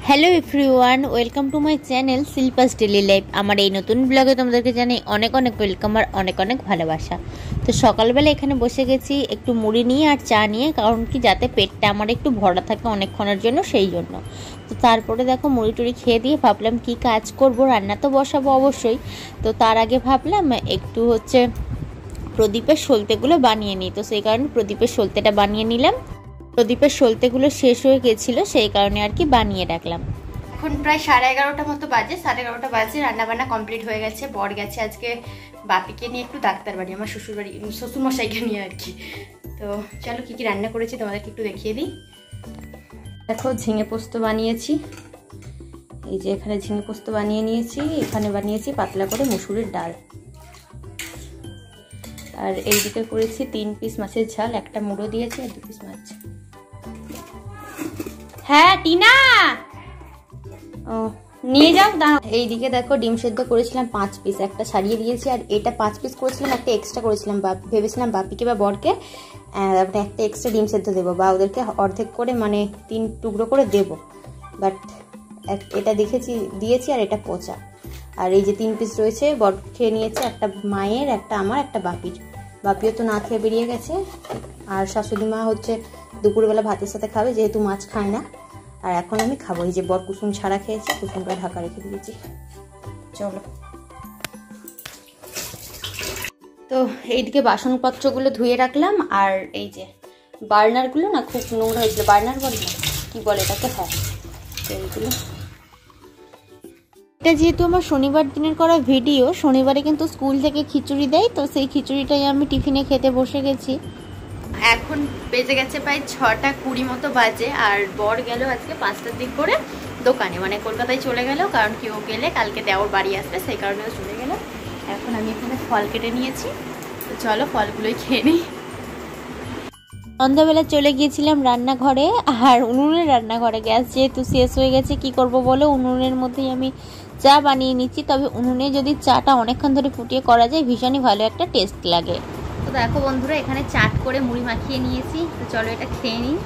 Hello everyone, welcome to my channel Shilpa's daily life. আমার এই নতুন ব্লগে তোমাদেরকে জানাই অনেক অনেক ওয়েলকাম আর অনেক অনেক ভালোবাসা। তো সকালবেলা এখানে বসে গেছি একটু মুড়ি নিয়ে আর চা নিয়ে, কারণ কি যাতে পেটটা আমার একটু ভরা থাকে অনেকক্ষণের জন্য, সেই জন্য। তো তারপরে দেখো মুড়ি টুড়ি খেয়ে দিয়ে ভাবলাম কি কাজ করব, রান্না তো বসাবো অবশ্যই। তো তার আগে ভাবলাম একটু প্রদীপের সলতেগুলো বানিয়ে নিই। তো সেই কারণে প্রদীপের সলতেটা বানিয়ে নিলাম। প্রদীপের সলতেগুলো শেষ হয়ে গেছিলো, সেই কারণে আর কি বানিয়ে রাখলাম। এখন প্রায় 11:30 মতো বাজে, 11:30 বাজে। রান্নাবান্না কমপ্লিট হয়ে গেছে। বর গেছে আজকে বাপিকে নিয়ে একটু ডাক্তার বাড়ি, আমার শ্বশুরবাড়ি, শ্বশুরমশাইকে নিয়ে আর কি। তো চলো কি কি রান্না করেছি তোমাদেরকে একটু দেখিয়ে দিই। দেখো ঝিঙে পোস্ত বানিয়েছি, এই যে এখানে ঝিঙে পোস্ত বানিয়ে নিয়েছি। এখানে বানিয়েছি পাতলা করে মুসুরির ডাল। আর এইদিকে করেছি 3 পিস মাছের ঝাল, একটা মুড়ো দিয়েছি আর 2 পিস মাছ। হ্যাঁ টিনা, ও নিয়ে যাও দাঁড়াও। এইদিকে দেখো ডিম সেদ্ধ করেছিলাম 5 পিস, একটা ছাড়িয়ে দিয়েছি। আর এটা 5 পিস করেছিলাম, একটা এক্সট্রা করেছিলাম। ভেবেছিলাম বাপিকে বা বরকে একটা এক্সট্রা ডিম সেদ্ধ দেবো, বা ওদেরকে অর্ধেক করে মানে 3 টুকরো করে দেবো। বাট এটা দিয়েছি, আর এটা পচা। আর এই যে 3 পিস রয়েছে, বর খেয়ে নিয়েছে, একটা মায়ের, একটা আমার, একটা বাপির। বাপিও তো না খেয়ে বেরিয়ে গেছে। আর শাশুড়ি মা দুপুরবেলা ভাতের সাথে খাবে, যেহেতু মাছ খায় না। আর এখন আমি খাবো। এই যে বর কুসুম ছাড়া খেয়েছে, কুসুমটা ঢাকা রেখে দিয়েছি। চলো। তো এইদিকে বাসনপত্রগুলো ধুয়ে রাখলাম। আর এই যে বার্নারগুলো না খুব নোংরা হয়েছিল, বার্নার বলে না কি বলে এটাকে, হ্যাঁ এইগুলো। এটা যেহেতু আমার শনিবার দিনের করা ভিডিও, শনিবারে কিন্তু স্কুল থেকে খিচুড়ি দেয়, তো সেই খিচুড়িটাই আমি টিফিনে খেতে বসে গেছি। এখন বেজে গেছে প্রায় 6:20 মতো বাজে। আর বর গেল আজকে 5টার দিক করে দোকানে, মানে কলকাতায় চলে গেল, কারণ কি ও গেলে কালকে দেওয়ার বাড়ি আসবে, সেই কারণে ও চলে গেল। এখন আমি এখানে ফল কেটে নিয়েছি, তো চলো ফলগুলোই খেয়ে নিই। সন্ধ্যাবেলা চলে গিয়েছিলাম রান্নাঘরে, আর উনুনের রান্নাঘরে। গ্যাস যেহেতু শেষ হয়ে গেছে, কি করব বলো, উনুনের মধ্যেই আমি চা বানিয়ে নিচ্ছি। তবে উনুনে যদি চাটা অনেকক্ষণ ধরে ফুটিয়ে করা যায়, ভীষণই ভালো একটা টেস্ট লাগে। তো দেখো বন্ধুরা, এখানে চাট করে মুড়ি মাখিয়ে নিয়েছি, তো চলো এটা খেয়ে নিই।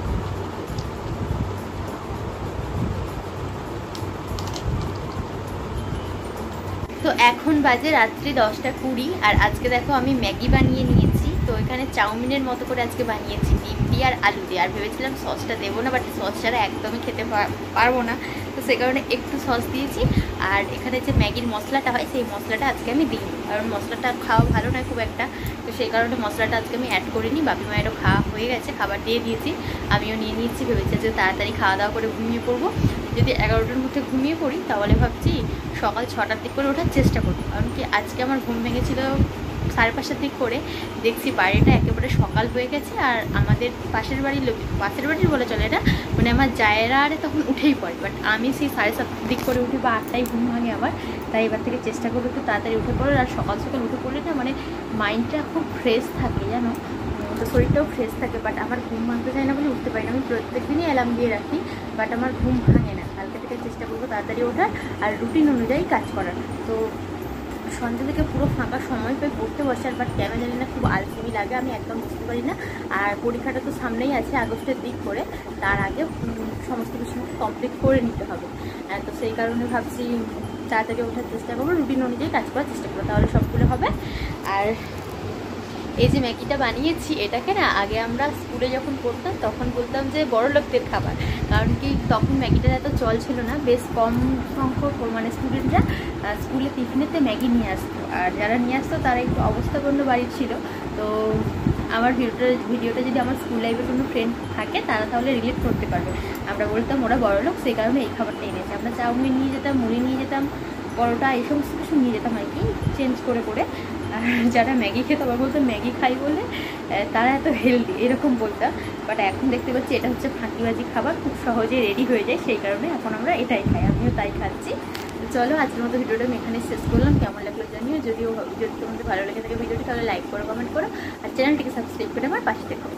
তো এখন বাজে রাত্রি 10:20। আর আজকে দেখো আমি ম্যাগি বানিয়ে নিয়েছি। তো এখানে চাউমিনের মতো করে আজকে বানিয়েছি, ডিম দিয়ে আর আলু দিয়ে। আর ভেবেছিলাম সসটা দেবো না, বাট সস ছাড়া একদমই খেতে পারবো না, তো সে কারণে একটু সস দিয়েছি। আর এখানে যে ম্যাগির মশলাটা হয়, সেই মশলাটা আজকে আমি দিই, কারণ মশলাটা খাওয়া ভালো নয় খুব একটা। তো সেই কারণে মশলাটা আজকে আমি অ্যাড করিনি। বাপি মায়েরও খাওয়া হয়ে গেছে, খাবার দিয়ে দিয়েছি, আমিও নিয়ে নিয়েছি। ভেবেছি যে তাড়াতাড়ি খাওয়া দাওয়া করে ঘুমিয়ে পড়বো। যদি 11টার মধ্যে ঘুমিয়ে পড়ি, তাহলে ভাবছি সকাল 6টার দিক করে ওঠার চেষ্টা করবো। কারণ কি আজকে আমার ঘুম ভেঙেছিল 5:30 দিক করে। দেখছি বাড়িটা একেবারে সকাল হয়ে গেছে। আর আমাদের পাশের বাড়ির বলে চলে এটা, মানে আমার জায়েরা আরে তখন উঠেই পড়ে, বাট আমি সেই 7:30 দিক করে উঠি, বা 8টায় ঘুম ভাঙে আমার। তাই এবার থেকে চেষ্টা করবো একটু তাড়াতাড়ি উঠে পড়ার। আর সকাল সকাল উঠে পড়লে না মানে মাইন্ডটা খুব ফ্রেশ থাকে, জানো, তো শরীরটাও ফ্রেশ থাকে। বাট আমার ঘুম ভাঙতে চায় না বলে উঠতে পারি না। আমি প্রত্যেক দিনই অ্যালার্ম দিয়ে রাখি, বাট আমার ঘুম ভাঙে না। কালকে থেকে চেষ্টা করবো তাড়াতাড়ি ওঠার আর রুটিন অনুযায়ী কাজ করার। তো সন্ধ্যা থেকে পুরো ফাঁকা সময় পেয়ে পড়তে বসার, বাট কেন জানি না খুব আলসেমি লাগে, আমি একদম বুঝতে পারি না। আর পরীক্ষাটা তো সামনেই আছে, আগস্টের দিক করে, তার আগে সমস্ত কিছু কমপ্লিট করে নিতে হবে। তো সেই কারণে ভাবছি তাড়াতাড়ি ওঠার চেষ্টা করবো, রুটিন অনুযায়ী কাজ করার চেষ্টা করবো, তাহলে সবগুলো হবে। আর এই যে ম্যাগিটা বানিয়েছি, এটাকে না আগে আমরা স্কুলে যখন পড়তাম তখন বলতাম যে বড় লোকদের খাবার, কারণ কি তখন ম্যাগিটার এত চল ছিল না। বেশ কম সংখ্যক মানে স্টুডেন্টরা স্কুলে টিফিনেতে ম্যাগি নিয়ে আসতো, আর যারা নিয়ে আসতো তারা একটু অবস্থাপন্ন বাড়ির ছিল। তো আমার ভিডিওটা যদি আমার স্কুল লাইফে কোনো ফ্রেন্ড থাকে, তারা তাহলে রিলেট করতে পারবে। আমরা বলতাম ওরা বড় লোক, সেই কারণে এই খাবারটা এনেছে। আমরা চাউমিন নিয়ে যেতাম, মুড়ি নিয়ে যেতাম, পরোটা, এই সমস্ত কিছু নিয়ে যেতাম আর কি, চেঞ্জ করে করে। আর যারা ম্যাগি খেত আবার বলতো ম্যাগি খাই বলে তারা এত হেলদি, এরকম বলতাম। বাট এখন দেখতে পাচ্ছি এটা হচ্ছে ফাঁকিবাজি খাবার, খুব সহজে রেডি হয়ে যায়, সেই কারণে এখন আমরা এটাই খাই, আমিও তাই খাচ্ছি। চলো আজকের মতো ভিডিওটা আমি এখানে শেষ করলাম। কেমন লাগলো জানিও, যদি তোমাদের ভালো লেগে থাকে ভিডিওটি, তাহলে লাইক করো, কমেন্ট করো, আর চ্যানেলটিকে সাবস্ক্রাইব করে আমার পাশে দেখো।